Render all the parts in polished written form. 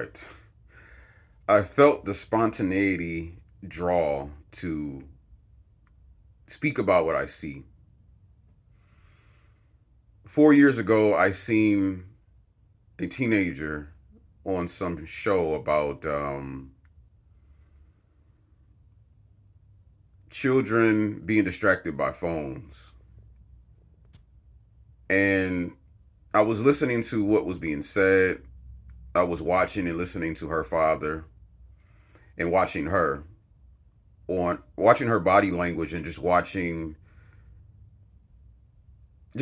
right. I felt the spontaneity draw to speak about what I see. 4 years ago, I seen a teenager on some show about children being distracted by phones. And I was listening to what was being said. I was watching and listening to her father and watching her body language and just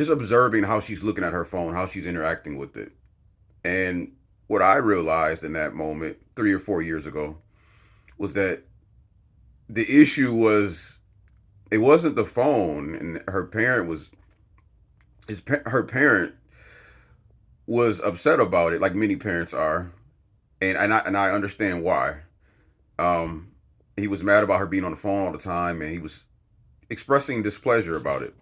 observing how she's looking at her phone, how she's interacting with it. And what I realized in that moment 3 or 4 years ago was that the issue was it wasn't the phone, and her parent was upset about it, like many parents are, and I understand why. Um, he was mad about her being on the phone all the time, and he was expressing displeasure about it.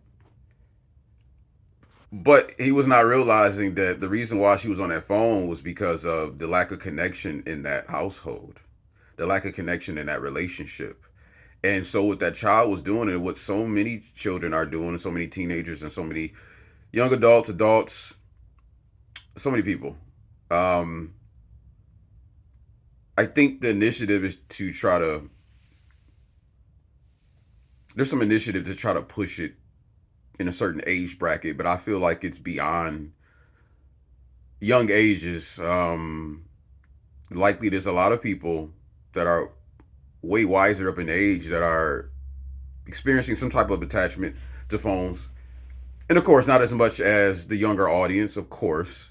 But he was not realizing that the reason why she was on that phone was because of the lack of connection in that household, the lack of connection in that relationship. And so, what that child was doing, and what so many children are doing, and so many teenagers, and so many young adults, so many people, um, I think the initiative is to try to, there's some initiative to try to push it in a certain age bracket, but I feel like it's beyond young ages. Likely there's a lot of people that are way wiser up in age that are experiencing some type of attachment to phones. And of course, not as much as the younger audience, of course.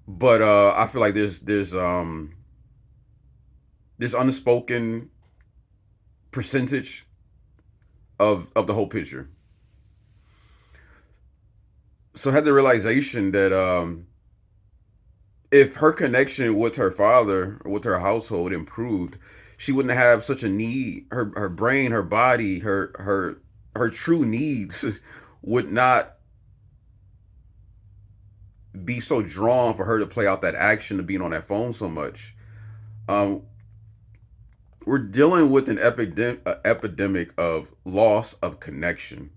But I feel like there's this unspoken percentage of the whole picture. So I had the realization that if her connection with her father or with her household improved, she wouldn't have such a need. Her brain, her body, her true needs would not be so drawn for her to play out that action of being on that phone so much. Um, we're dealing with an epidemic of loss of connection,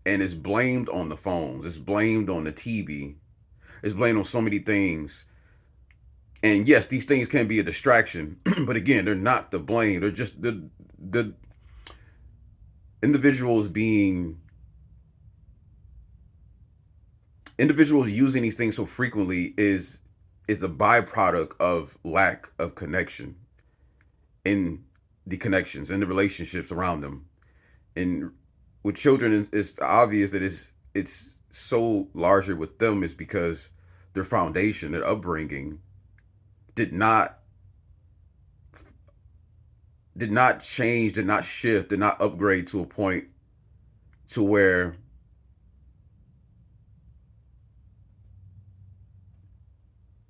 and it's blamed on the phones. It's blamed on the TV. It's blamed on so many things. And yes, these things can be a distraction, but again, they're not the blame. They're just the individuals being individuals using these things so frequently is a byproduct of lack of connection in the connections and the relationships around them. And with children, it's obvious that it's so larger with them is because their foundation, their upbringing, did not did not change, did not shift, did not upgrade to a point to where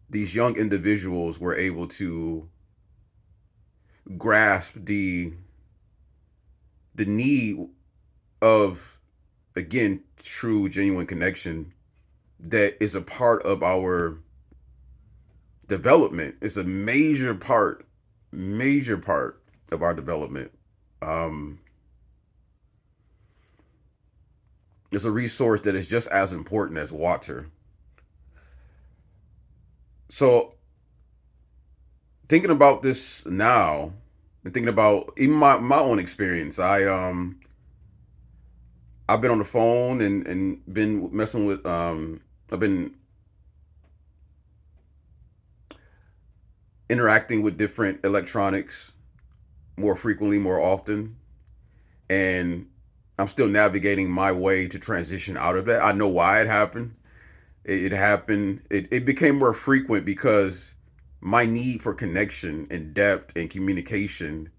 these young individuals were able to grasp the need of, again, true genuine connection that is a part of our development. It's a major part of our development. um it's a resource that is just as important as water. So thinking about this now, and thinking about even my own experience, I've been on the phone and been messing with I've been interacting with different electronics more frequently, more often, and I'm still navigating my way to transition out of that. I know why it happened. It happened. It became more frequent because my need for connection and depth and communication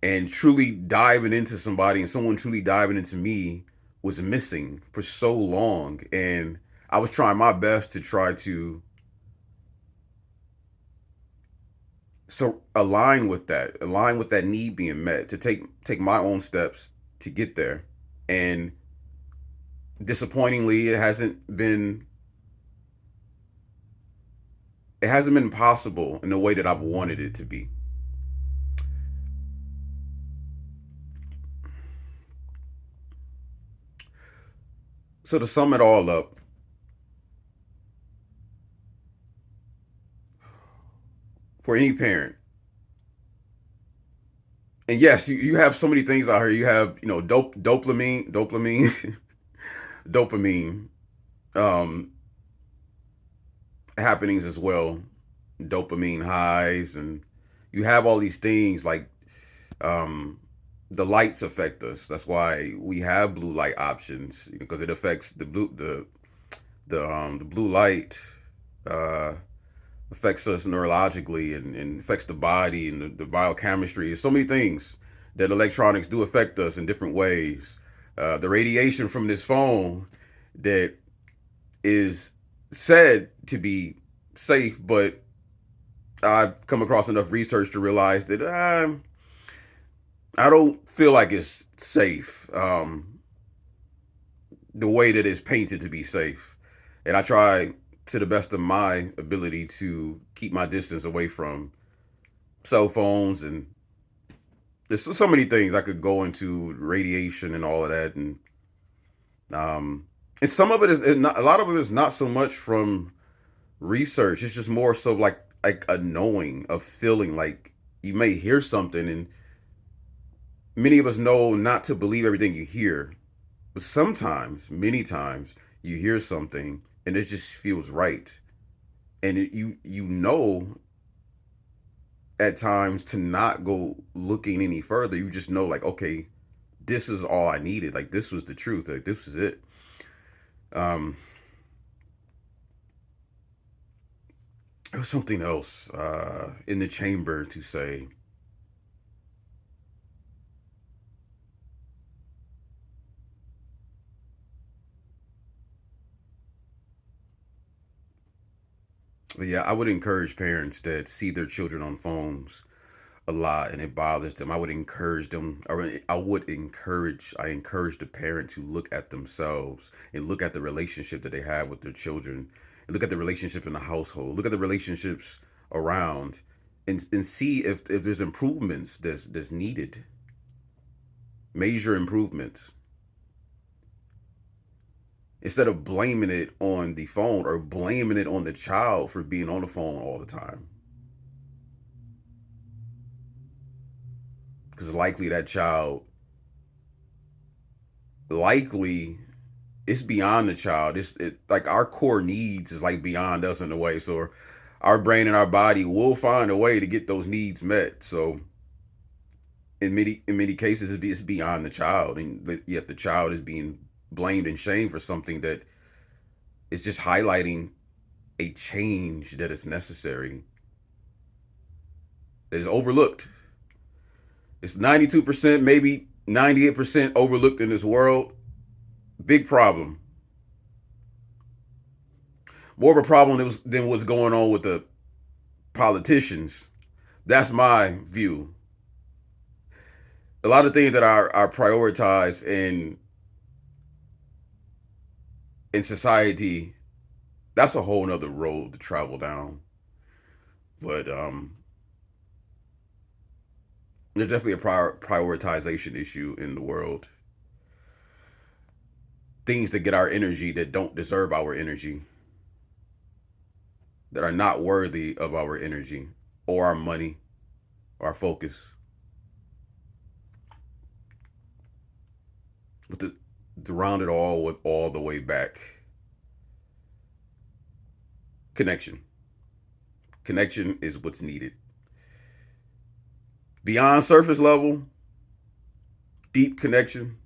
and truly diving into somebody and someone truly diving into me was missing for so long. And I was trying my best to try to align with that need being met, to take my own steps to get there. And disappointingly, it hasn't been possible in the way that I've wanted it to be. So to sum it all up, for any parent, and yes, you have so many things out here. You have, dopamine, dopamine, um, happenings as well, dopamine highs, and you have all these things like, um, the lights affect us. That's why we have blue light options, because it affects the blue light. Uh, Affects us neurologically, and affects the body and the biochemistry. There's so many things that electronics do affect us in different ways. The radiation from this phone that is said to be safe, but I've come across enough research to realize that I don't feel like it's safe, the way that it's painted to be safe. And I try to the best of my ability to keep my distance away from cell phones, and there's so many things I could go into, radiation and all of that, um and some of it is not, a lot of it is not so much from research. It's just more so like a knowing, a feeling. Like, you may hear something, and many of us know not to believe everything you hear, but sometimes, many times, you hear something and it just feels right, and you know at times to not go looking any further. You just know, like, okay, this is all I needed. Like, this was the truth. Like, this is it. Um, there was something else in the chamber to say. But yeah, I would encourage parents that see their children on phones a lot and it bothers them. I would encourage them, or I encourage the parent to look at themselves and look at the relationship that they have with their children, and look at the relationship in the household, look at the relationships around, and see if there's improvements that's needed, major improvements, instead of blaming it on the phone or blaming it on the child for being on the phone all the time. Because likely that child, likely it's beyond the child. Like our core needs is like beyond us in a way. So our brain and our body will find a way to get those needs met. So in many cases, it's beyond the child, and yet the child is being blamed and shamed for something that is just highlighting a change that is necessary, that is overlooked. It's 92%, maybe 98% overlooked in this world. Big problem. More of a problem than what's going on with the politicians. That's my view. A lot of things that are prioritized in society, that's a whole nother road to travel down. But there's definitely a prioritization issue in the world. Things that get our energy that don't deserve our energy, that are not worthy of our energy or our money, our focus. But to round it all with all the way back, connection. Connection is what's needed. Beyond surface level, deep connection,